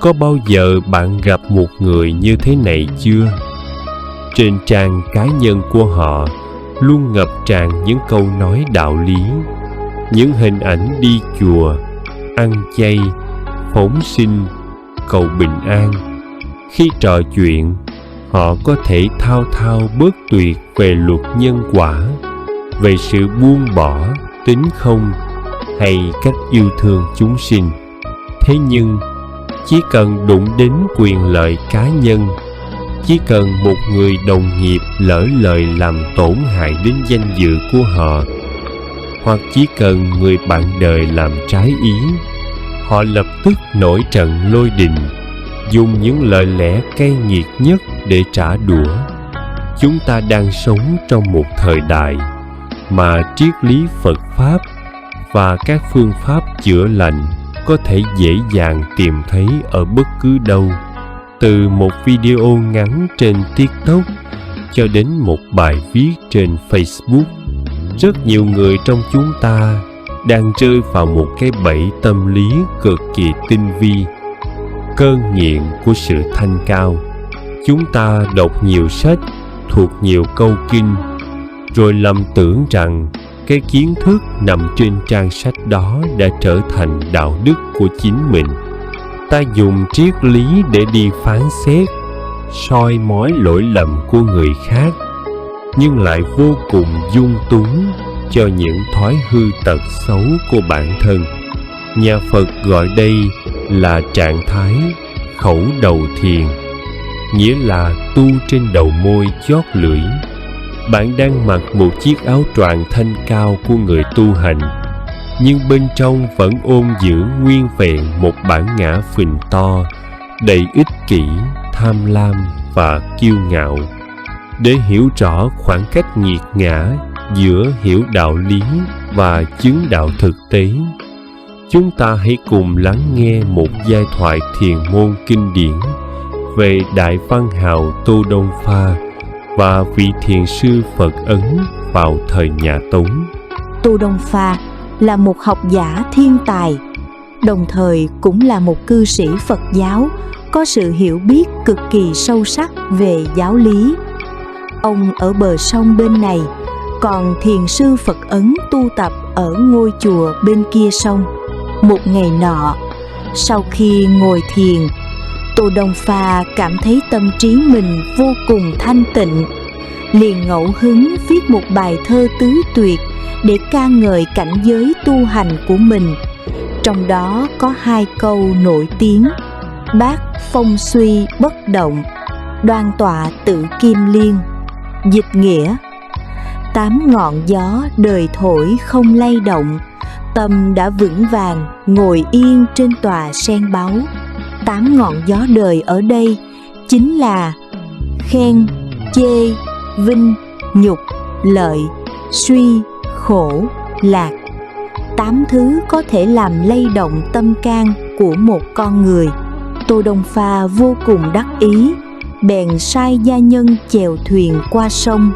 Có bao giờ bạn gặp một người như thế này chưa? Trên trang cá nhân của họ luôn ngập tràn những câu nói đạo lý, những hình ảnh đi chùa, ăn chay, phóng sinh, cầu bình an. Khi trò chuyện, họ có thể thao thao bất tuyệt về luật nhân quả, về sự buông bỏ, tính không, hay cách yêu thương chúng sinh. Thế nhưng, chỉ cần đụng đến quyền lợi cá nhân, chỉ cần một người đồng nghiệp lỡ lời làm tổn hại đến danh dự của họ, hoặc chỉ cần người bạn đời làm trái ý, họ lập tức nổi trận lôi đình, dùng những lời lẽ cay nghiệt nhất để trả đũa. Chúng ta đang sống trong một thời đại mà triết lý Phật Pháp và các phương pháp chữa lành có thể dễ dàng tìm thấy ở bất cứ đâu, từ một video ngắn trên TikTok cho đến một bài viết trên Facebook. Rất nhiều người trong chúng ta đang rơi vào một cái bẫy tâm lý cực kỳ tinh vi, cơn nghiện của sự thanh cao. Chúng ta đọc nhiều sách, thuộc nhiều câu kinh, rồi lầm tưởng rằng cái kiến thức nằm trên trang sách đó đã trở thành đạo đức của chính mình. Ta dùng triết lý để đi phán xét, soi mói lỗi lầm của người khác, nhưng lại vô cùng dung túng cho những thói hư tật xấu của bản thân. Nhà Phật gọi đây là trạng thái khẩu đầu thiền, nghĩa là tu trên đầu môi chót lưỡi. Bạn đang mặc một chiếc áo choàng thanh cao của người tu hành, nhưng bên trong vẫn ôm giữ nguyên vẹn một bản ngã phình to, đầy ích kỷ, tham lam và kiêu ngạo. Để hiểu rõ khoảng cách nghiệt ngã giữa hiểu đạo lý và chứng đạo thực tế, chúng ta hãy cùng lắng nghe một giai thoại thiền môn kinh điển về Đại Văn Hào Tô Đông Pha và vị thiền sư Phật Ấn vào thời nhà Tống. Tô Đông Pha là một học giả thiên tài, đồng thời cũng là một cư sĩ Phật giáo có sự hiểu biết cực kỳ sâu sắc về giáo lý. Ông ở bờ sông bên này, còn thiền sư Phật Ấn tu tập ở ngôi chùa bên kia sông. Một ngày nọ, sau khi ngồi thiền, Tô Đông Pha cảm thấy tâm trí mình vô cùng thanh tịnh, liền ngẫu hứng viết một bài thơ tứ tuyệt để ca ngợi cảnh giới tu hành của mình. Trong đó có 2 câu nổi tiếng: bát phong suy bất động, đoan tọa tự kim liên. Dịch nghĩa: 8 ngọn gió đời thổi không lay động, tâm đã vững vàng ngồi yên trên tòa sen báu. 8 ngọn gió đời ở đây chính là khen, chê, vinh, nhục, lợi, suy, khổ, lạc. 8 thứ có thể làm lay động tâm can của một con người. Tô Đông Pha vô cùng đắc ý, bèn sai gia nhân chèo thuyền qua sông,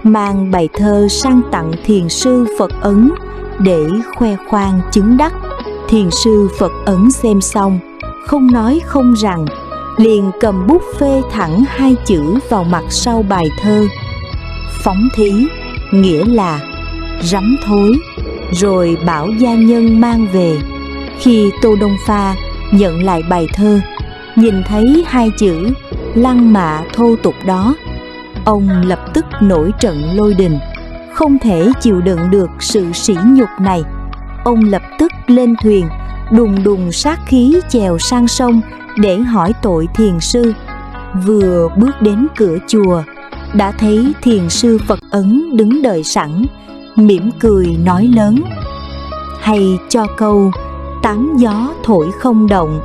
mang bài thơ sang tặng thiền sư Phật Ấn để khoe khoang chứng đắc. Thiền sư Phật Ấn xem xong, không nói không rằng, liền cầm bút phê thẳng 2 chữ vào mặt sau bài thơ: phóng thí, nghĩa là rắm thối, rồi bảo gia nhân mang về. Khi Tô Đông Pha nhận lại bài thơ, nhìn thấy 2 chữ lăng mạ thô tục đó, ông lập tức nổi trận lôi đình, không thể chịu đựng được sự sỉ nhục này. Ông lập tức lên thuyền, đùng đùng sát khí chèo sang sông để hỏi tội thiền sư. Vừa bước đến cửa chùa, đã thấy thiền sư Phật Ấn đứng đợi sẵn, mỉm cười nói lớn: hay cho câu 8 gió thổi không động,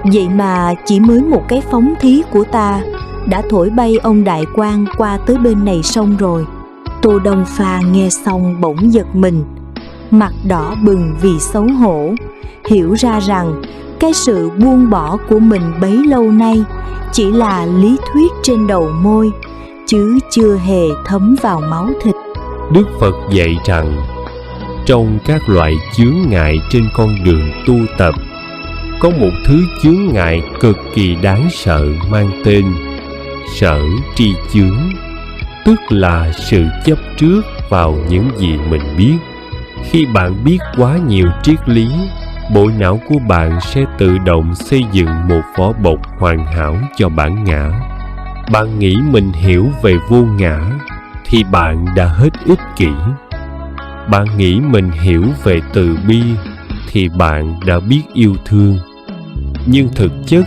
vậy mà chỉ mới một cái phóng thí của ta đã thổi bay ông đại quan qua tới bên này sông rồi. Tô Đông Pha nghe xong bỗng giật mình, mặt đỏ bừng vì xấu hổ, hiểu ra rằng cái sự buông bỏ của mình bấy lâu nay chỉ là lý thuyết trên đầu môi, chứ chưa hề thấm vào máu thịt. Đức Phật dạy rằng, trong các loại chướng ngại trên con đường tu tập, có một thứ chướng ngại cực kỳ đáng sợ mang tên sở tri chướng, tức là sự chấp trước vào những gì mình biết. Khi bạn biết quá nhiều triết lý, bộ não của bạn sẽ tự động xây dựng một vỏ bọc hoàn hảo cho bản ngã. Bạn nghĩ mình hiểu về vô ngã thì bạn đã hết ích kỷ. Bạn nghĩ mình hiểu về từ bi thì bạn đã biết yêu thương. Nhưng thực chất,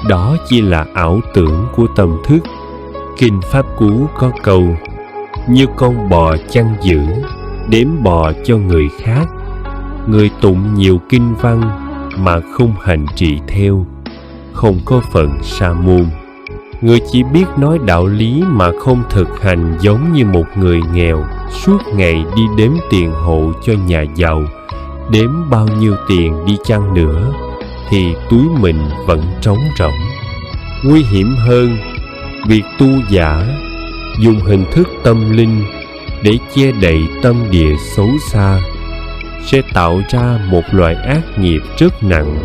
đó chỉ là ảo tưởng của tâm thức. Kinh Pháp Cú có câu: như con bò chăn giữ, đếm bò cho người khác. Người tụng nhiều kinh văn mà không hành trì theo, không có phận sa môn. Người chỉ biết nói đạo lý mà không thực hành, giống như một người nghèo suốt ngày đi đếm tiền hộ cho nhà giàu. Đếm bao nhiêu tiền đi chăng nữa thì túi mình vẫn trống rỗng. Nguy hiểm hơn, việc tu giả dùng hình thức tâm linh để che đậy tâm địa xấu xa sẽ tạo ra một loại ác nghiệp rất nặng,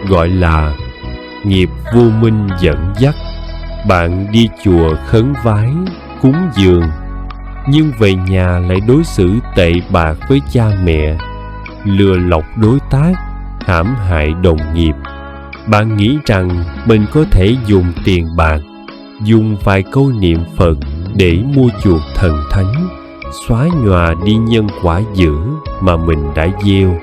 gọi là nghiệp vô minh dẫn dắt. Bạn đi chùa khấn vái, cúng dường, nhưng về nhà lại đối xử tệ bạc với cha mẹ, lừa lọc đối tác, hãm hại đồng nghiệp. Bạn nghĩ rằng mình có thể dùng tiền bạc, dùng vài câu niệm Phật để mua chuộc thần thánh, xóa nhòa đi nhân quả dữ mà mình đã gieo.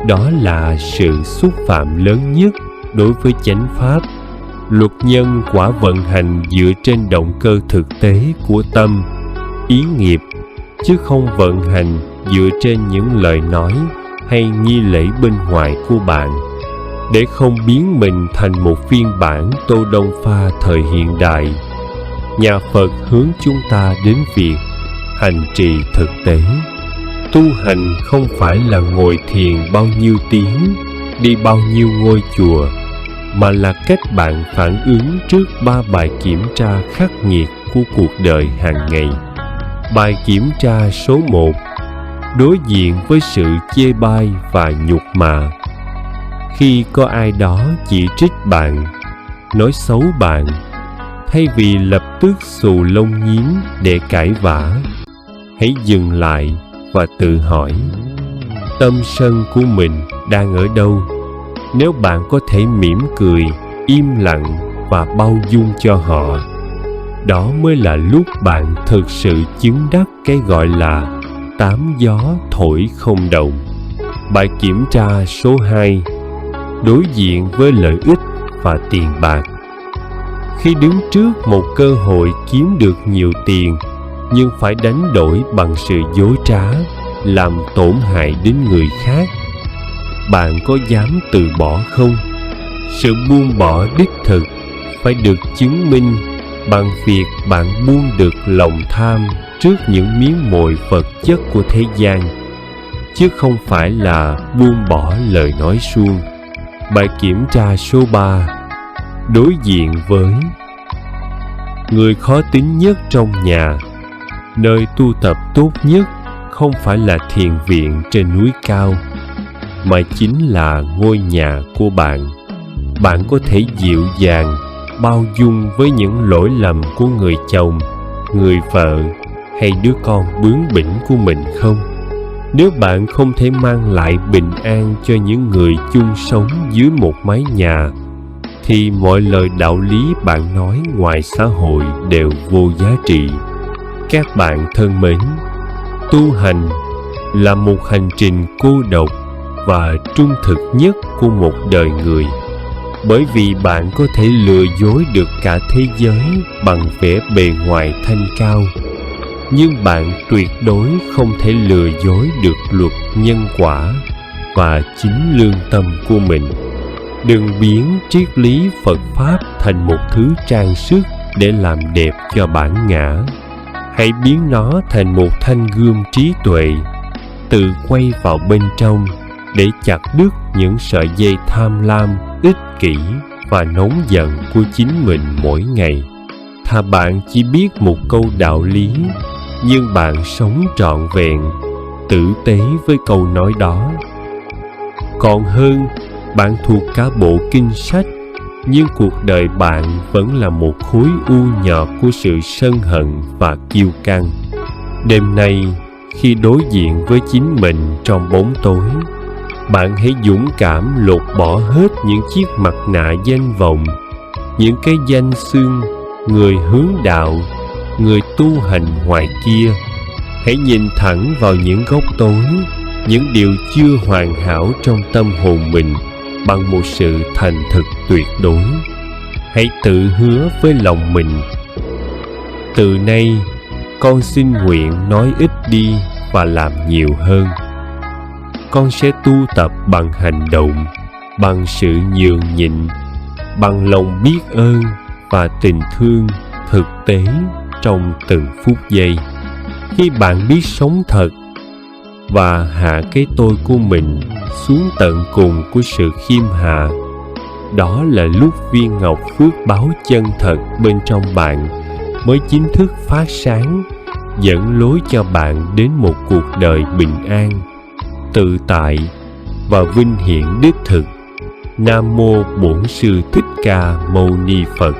Đó là sự xúc phạm lớn nhất đối với chánh pháp. Luật nhân quả vận hành dựa trên động cơ thực tế của tâm, ý nghiệp, chứ không vận hành dựa trên những lời nói hay nghi lễ bên ngoài của bạn. Để không biến mình thành một phiên bản Tô Đông Pha thời hiện đại, nhà Phật hướng chúng ta đến việc hành trì thực tế. Tu hành không phải là ngồi thiền bao nhiêu tiếng, đi bao nhiêu ngôi chùa, mà là cách bạn phản ứng trước 3 bài kiểm tra khắc nghiệt của cuộc đời hàng ngày. Bài kiểm tra số 1: đối diện với sự chê bai và nhục mạ. Khi có ai đó chỉ trích bạn, nói xấu bạn, thay vì lập tức xù lông nhím để cãi vã, hãy dừng lại và tự hỏi tâm sân của mình đang ở đâu. Nếu bạn có thể mỉm cười, im lặng và bao dung cho họ, đó mới là lúc bạn thực sự chứng đắc cái gọi là tám gió thổi không đồng. Bài kiểm tra số 2: đối diện với lợi ích và tiền bạc. Khi đứng trước một cơ hội kiếm được nhiều tiền, nhưng phải đánh đổi bằng sự dối trá, làm tổn hại đến người khác, bạn có dám từ bỏ không? Sự buông bỏ đích thực phải được chứng minh bằng việc bạn buông được lòng tham trước những miếng mồi vật chất của thế gian, chứ không phải là buông bỏ lời nói suông. Bài kiểm tra số 3: đối diện với người khó tính nhất trong nhà. Nơi tu tập tốt nhất không phải là thiền viện trên núi cao, mà chính là ngôi nhà của bạn. Bạn có thể dịu dàng, bao dung với những lỗi lầm của người chồng, người vợ hay đứa con bướng bỉnh của mình không? Nếu bạn không thể mang lại bình an cho những người chung sống dưới một mái nhà, thì mọi lời đạo lý bạn nói ngoài xã hội đều vô giá trị. Các bạn thân mến, tu hành là một hành trình cô độc và trung thực nhất của một đời người, bởi vì bạn có thể lừa dối được cả thế giới bằng vẻ bề ngoài thanh cao, nhưng bạn tuyệt đối không thể lừa dối được luật nhân quả và chính lương tâm của mình. Đừng biến triết lý Phật Pháp thành một thứ trang sức để làm đẹp cho bản ngã. Hãy biến nó thành một thanh gươm trí tuệ, tự quay vào bên trong để chặt đứt những sợi dây tham lam, ích kỷ và nóng giận của chính mình mỗi ngày. Thà bạn chỉ biết một câu đạo lý, nhưng bạn sống trọn vẹn, tử tế với câu nói đó, còn hơn Bạn thuộc cả bộ kinh sách, nhưng cuộc đời bạn vẫn là một khối u nhọt của sự sân hận và kiêu căng. Đêm nay, khi đối diện với chính mình trong bóng tối, bạn hãy dũng cảm lột bỏ hết những chiếc mặt nạ danh vọng, những cái danh xưng người hướng đạo, người tu hành ngoài kia. Hãy nhìn thẳng vào những góc tối, những điều chưa hoàn hảo trong tâm hồn mình bằng một sự thành thực tuyệt đối. Hãy tự hứa với lòng mình: từ nay, con xin nguyện nói ít đi và làm nhiều hơn. Con sẽ tu tập bằng hành động, bằng sự nhường nhịn, bằng lòng biết ơn và tình thương thực tế trong từng phút giây. Khi bạn biết sống thật và hạ cái tôi của mình xuống tận cùng của sự khiêm hạ, đó là lúc viên ngọc phước báo chân thật bên trong bạn mới chính thức phát sáng, dẫn lối cho bạn đến một cuộc đời bình an, tự tại và vinh hiển đích thực. Nam mô Bổn Sư Thích Ca Mâu Ni Phật.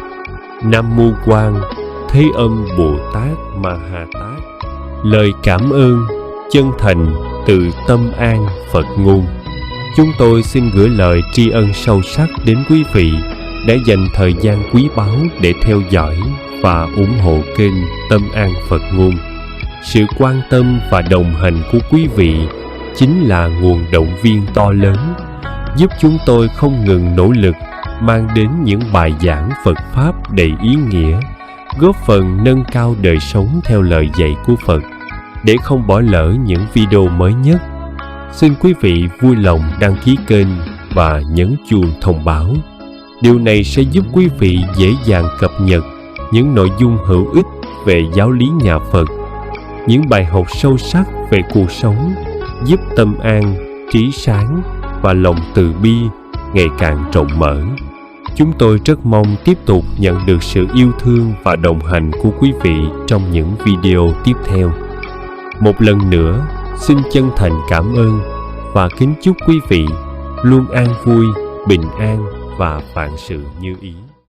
Nam mô Quan Thế Âm Bồ Tát Ma Ha Tát. Lời cảm ơn chân thành từ Tâm An Phật Ngôn. Chúng tôi xin gửi lời tri ân sâu sắc đến quý vị đã dành thời gian quý báu để theo dõi và ủng hộ kênh Tâm An Phật Ngôn. Sự quan tâm và đồng hành của quý vị chính là nguồn động viên to lớn, giúp chúng tôi không ngừng nỗ lực mang đến những bài giảng Phật Pháp đầy ý nghĩa, góp phần nâng cao đời sống theo lời dạy của Phật. Để không bỏ lỡ những video mới nhất, xin quý vị vui lòng đăng ký kênh và nhấn chuông thông báo. Điều này sẽ giúp quý vị dễ dàng cập nhật những nội dung hữu ích về giáo lý nhà Phật, những bài học sâu sắc về cuộc sống, giúp tâm an, trí sáng và lòng từ bi ngày càng rộng mở. Chúng tôi rất mong tiếp tục nhận được sự yêu thương và đồng hành của quý vị trong những video tiếp theo. Một lần nữa, xin chân thành cảm ơn và kính chúc quý vị luôn an vui, bình an và vạn sự như ý.